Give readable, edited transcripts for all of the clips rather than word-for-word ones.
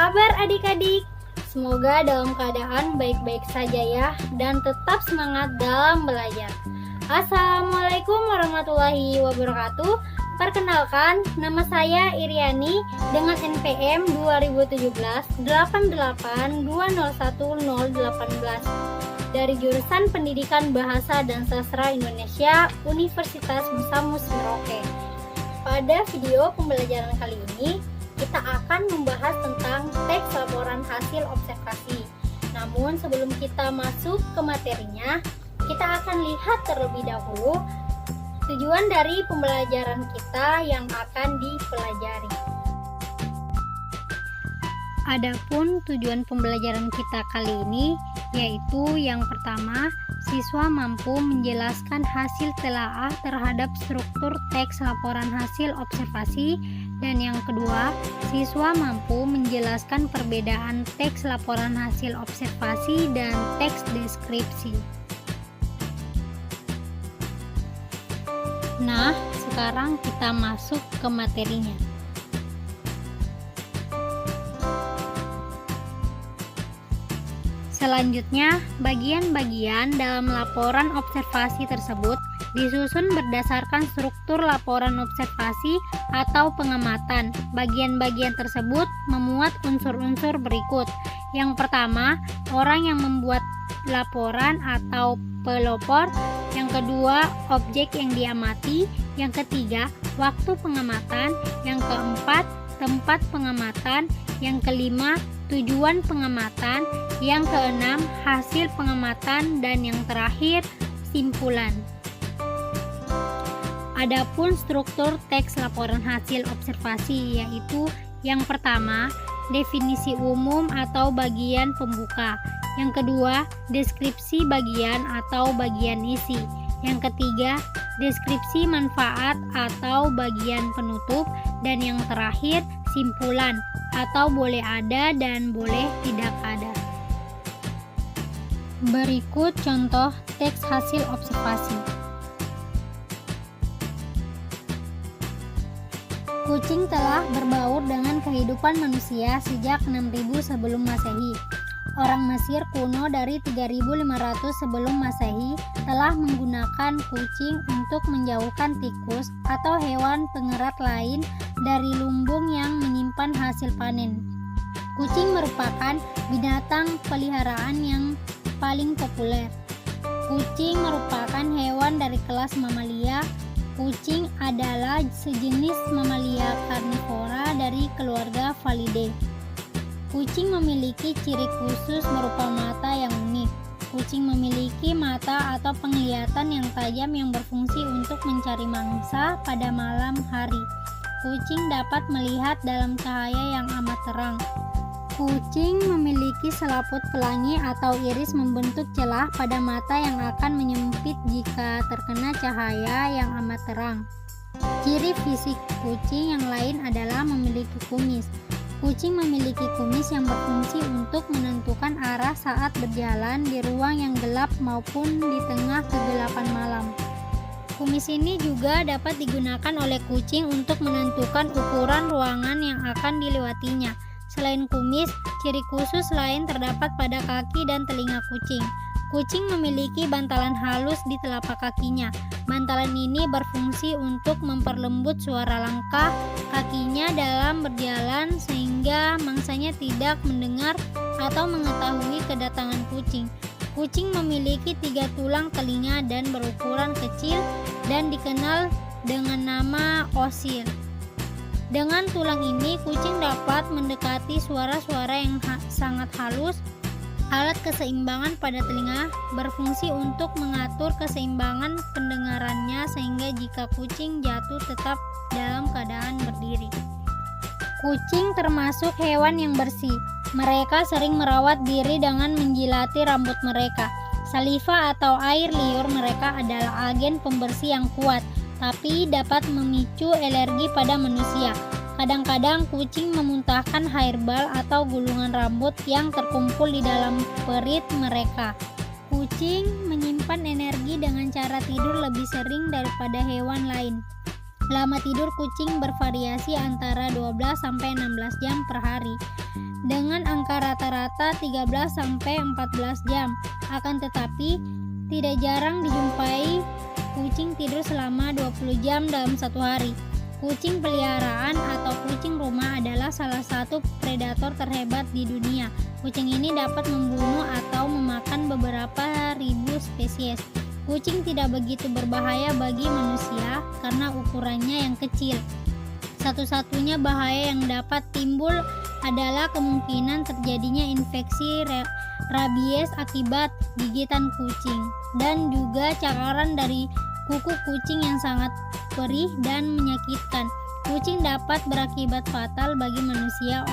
kabar adik-adik? Semoga dalam keadaan baik-baik saja ya, dan tetap semangat dalam belajar. Assalamualaikum warahmatullahi wabarakatuh. Perkenalkan, nama saya Iriani dengan NPM 2017-88201018 dari jurusan Pendidikan Bahasa dan Sastra Indonesia Universitas Musamus Merauke. Pada video pembelajaran kali ini, kita akan membahas tentang teks laporan hasil observasi. Namun sebelum kita masuk ke materinya, kita akan lihat terlebih dahulu tujuan dari pembelajaran kita yang akan dipelajari. Adapun tujuan pembelajaran kita kali ini yaitu yang pertama, siswa mampu menjelaskan hasil telaah terhadap struktur teks laporan hasil observasi, dan yang kedua, siswa mampu menjelaskan perbedaan teks laporan hasil observasi dan teks deskripsi. Nah, sekarang kita masuk ke materinya. Selanjutnya, bagian-bagian dalam laporan observasi tersebut disusun berdasarkan struktur laporan observasi atau pengamatan. Bagian-bagian tersebut memuat unsur-unsur berikut. Yang pertama, orang yang membuat laporan atau pelopor. Yang kedua, objek yang diamati. Yang ketiga, waktu pengamatan. Yang keempat, tempat pengamatan. Yang kelima, tujuan pengamatan. Yang keenam, hasil pengamatan. Dan yang terakhir, simpulan. Adapun struktur teks laporan hasil observasi yaitu yang pertama, definisi umum atau bagian pembuka. Yang kedua, deskripsi bagian atau bagian isi. Yang ketiga, deskripsi manfaat atau bagian penutup. Dan yang terakhir, simpulan atau boleh ada dan boleh tidak ada. Berikut contoh teks hasil observasi. Kucing telah berbaur dengan kehidupan manusia sejak 6000 sebelum Masehi. Orang Mesir kuno dari 3500 sebelum Masehi telah menggunakan kucing untuk menjauhkan tikus atau hewan pengerat lain dari lumbung yang menyimpan hasil panen. Kucing merupakan binatang peliharaan yang paling populer. Kucing merupakan hewan dari kelas mamalia. Kucing adalah sejenis mamalia karnivora dari keluarga Felidae. Kucing memiliki ciri khusus berupa mata yang unik. Kucing memiliki mata atau penglihatan yang tajam yang berfungsi untuk mencari mangsa pada malam hari. Kucing dapat melihat dalam cahaya yang amat terang. Kucing memiliki selaput pelangi atau iris membentuk celah pada mata yang akan menyempit jika terkena cahaya yang amat terang. Ciri fisik kucing yang lain adalah memiliki kumis. Kucing memiliki kumis yang berfungsi untuk menentukan arah saat berjalan di ruang yang gelap maupun di tengah kegelapan malam. Kumis ini juga dapat digunakan oleh kucing untuk menentukan ukuran ruangan yang akan dilewatinya. Selain kumis, ciri khusus lain terdapat pada kaki dan telinga kucing. Kucing memiliki bantalan halus di telapak kakinya. Bantalan ini berfungsi untuk memperlembut suara langkah kakinya dalam berjalan sehingga mangsanya tidak mendengar atau mengetahui kedatangan kucing. Kucing memiliki 3 tulang telinga dan berukuran kecil dan dikenal dengan nama osil. Dengan tulang ini, kucing dapat mendekati suara-suara yang sangat halus. Alat keseimbangan pada telinga berfungsi untuk mengatur keseimbangan pendengarannya sehingga jika kucing jatuh tetap dalam keadaan berdiri. Kucing termasuk hewan yang bersih. Mereka sering merawat diri dengan menjilati rambut mereka. Saliva atau air liur mereka adalah agen pembersih yang kuat, tapi dapat memicu alergi pada manusia. Kadang-kadang kucing memuntahkan hairball atau gulungan rambut yang terkumpul di dalam perit mereka. Kucing menyimpan energi dengan cara tidur lebih sering daripada hewan lain. Lama tidur kucing bervariasi antara 12-16 jam per hari. dengan angka rata-rata 13-14 jam. Akan tetapi, tidak jarang dijumpai kucing tidur selama 20 jam dalam satu hari. Kucing peliharaan atau kucing rumah adalah salah satu predator terhebat di dunia. Kucing ini dapat membunuh atau memakan beberapa ribu spesies. Kucing tidak begitu berbahaya bagi manusia karena ukurannya yang kecil. Satu-satunya bahaya yang dapat timbul adalah kemungkinan terjadinya infeksi rabies akibat gigitan kucing dan juga cakaran dari kuku kucing yang sangat perih dan menyakitkan. Kucing dapat berakibat fatal bagi manusia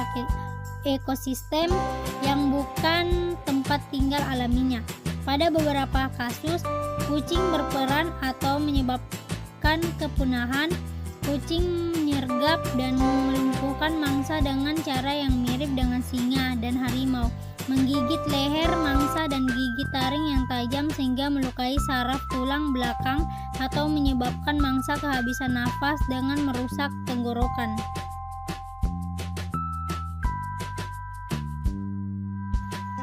ekosistem yang bukan tempat tinggal alaminya. Pada beberapa kasus, kucing berperan atau menyebabkan kepunahan. Kucing menyergap dan melumpuhkan mangsa dengan cara yang mirip dengan singa dan harimau, menggigit leher mangsa dan gigi taring yang tajam sehingga melukai saraf tulang belakang atau menyebabkan mangsa kehabisan nafas dengan merusak tenggorokan.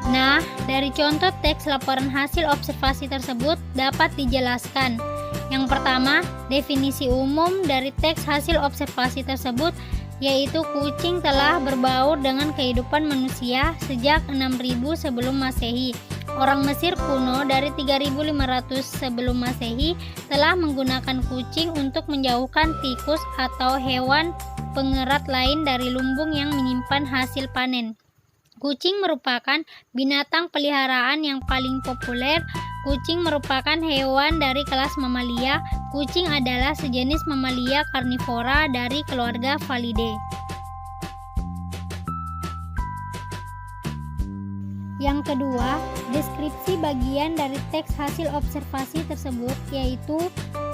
Nah, dari contoh teks laporan hasil observasi tersebut dapat dijelaskan. Yang pertama, definisi umum dari teks hasil observasi tersebut yaitu kucing telah berbaur dengan kehidupan manusia sejak 6000 sebelum Masehi. Orang Mesir kuno dari 3500 sebelum Masehi telah menggunakan kucing untuk menjauhkan tikus atau hewan pengerat lain dari lumbung yang menyimpan hasil panen. Kucing merupakan binatang peliharaan yang paling populer. Kucing merupakan hewan dari kelas mamalia. Kucing adalah sejenis mamalia karnivora dari keluarga Felidae. Yang kedua, deskripsi bagian dari teks hasil observasi tersebut yaitu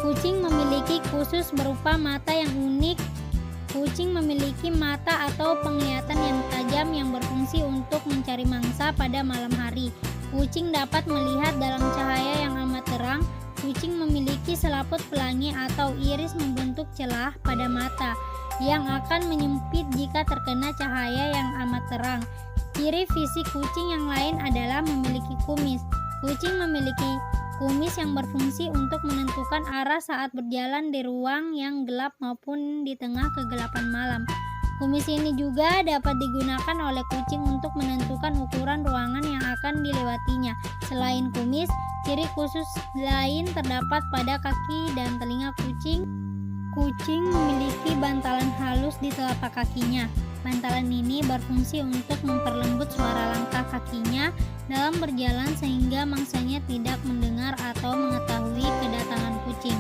kucing memiliki khusus berupa mata yang unik. Kucing memiliki mata atau penglihatan yang tajam yang berfungsi untuk mencari mangsa pada malam hari. Kucing dapat melihat dalam cahaya yang amat terang. Kucing memiliki selaput pelangi atau iris membentuk celah pada mata yang akan menyempit jika terkena cahaya yang amat terang. Ciri fisik kucing yang lain adalah memiliki kumis. Kucing memiliki kumis yang berfungsi untuk menentukan arah saat berjalan di ruang yang gelap maupun di tengah kegelapan malam. Kumis ini juga dapat digunakan oleh kucing untuk menentukan ukuran ruangan yang akan dilewatinya. Selain kumis, ciri khusus lain terdapat pada kaki dan telinga kucing. Kucing memiliki bantalan halus di telapak kakinya. Bantalan ini berfungsi untuk memperlembut suara langkah kakinya dalam berjalan sehingga mangsanya tidak mendengar atau mengetahui kedatangan kucing.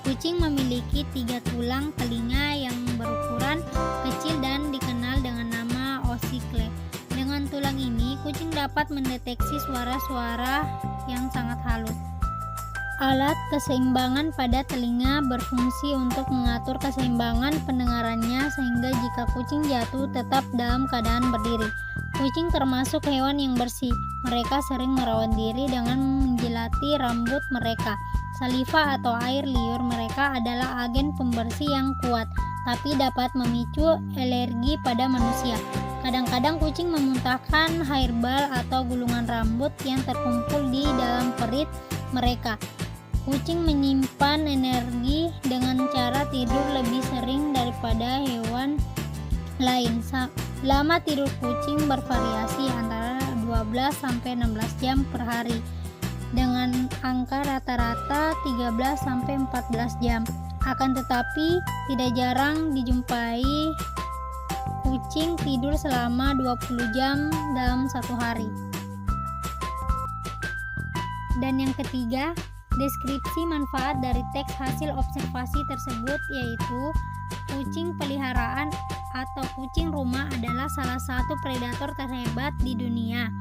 Kucing memiliki 3 tulang telinga yang berukuran kecil dan dikenal dengan nama osikle. Dengan tulang ini, kucing dapat mendeteksi suara-suara yang sangat halus. Alat keseimbangan pada telinga berfungsi untuk mengatur keseimbangan pendengarannya sehingga jika kucing jatuh tetap dalam keadaan berdiri. Kucing termasuk hewan yang bersih. Mereka sering merawat diri dengan menjilati rambut mereka. Saliva atau air liur mereka adalah agen pembersih yang kuat, tapi dapat memicu alergi pada manusia. Kadang-kadang kucing memuntahkan hairball atau gulungan rambut yang terkumpul di dalam perut mereka. Kucing menyimpan energi dengan cara tidur lebih sering daripada hewan lain. Lama tidur kucing bervariasi antara 12-16 jam per hari dengan angka rata-rata 13-14 jam. Akan tetapi tidak jarang dijumpai kucing tidur selama 20 jam dalam satu hari. Dan yang ketiga, deskripsi manfaat dari teks hasil observasi tersebut yaitu kucing peliharaan atau kucing rumah adalah salah satu predator terhebat di dunia.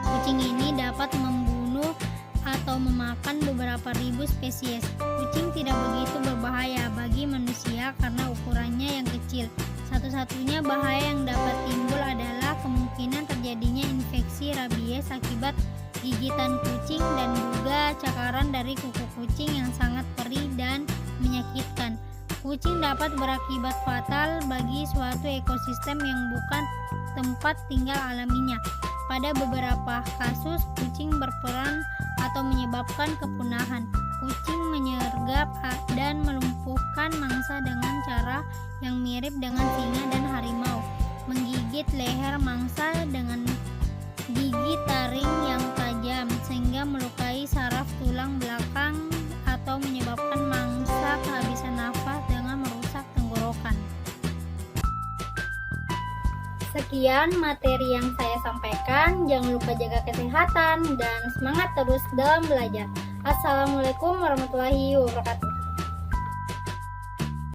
Kucing ini dapat membunuh atau memakan beberapa ribu spesies. Kucing tidak begitu berbahaya bagi manusia karena ukurannya yang kecil. Satu-satunya bahaya yang dapat timbul adalah kemungkinan terjadinya infeksi rabies akibat gigitan kucing dan juga cakaran dari kuku kucing yang sangat perih dan menyakitkan. Kucing dapat berakibat fatal bagi suatu ekosistem yang bukan tempat tinggal alaminya. Pada beberapa kasus, kucing berperan atau menyebabkan kepunahan. Kucing menyergap dan melumpuhkan mangsa dengan cara yang mirip dengan singa dan harimau. Menggigit leher mangsa dengan gigi taring yang tajam sehingga melukai saraf tulang belakang atau menyebabkan mangsa kehabisan nafas dengan merusak tenggorokan. Sekian materi yang saya sampaikan. Jangan lupa jaga kesehatan dan semangat terus dalam belajar. Assalamualaikum warahmatullahi wabarakatuh.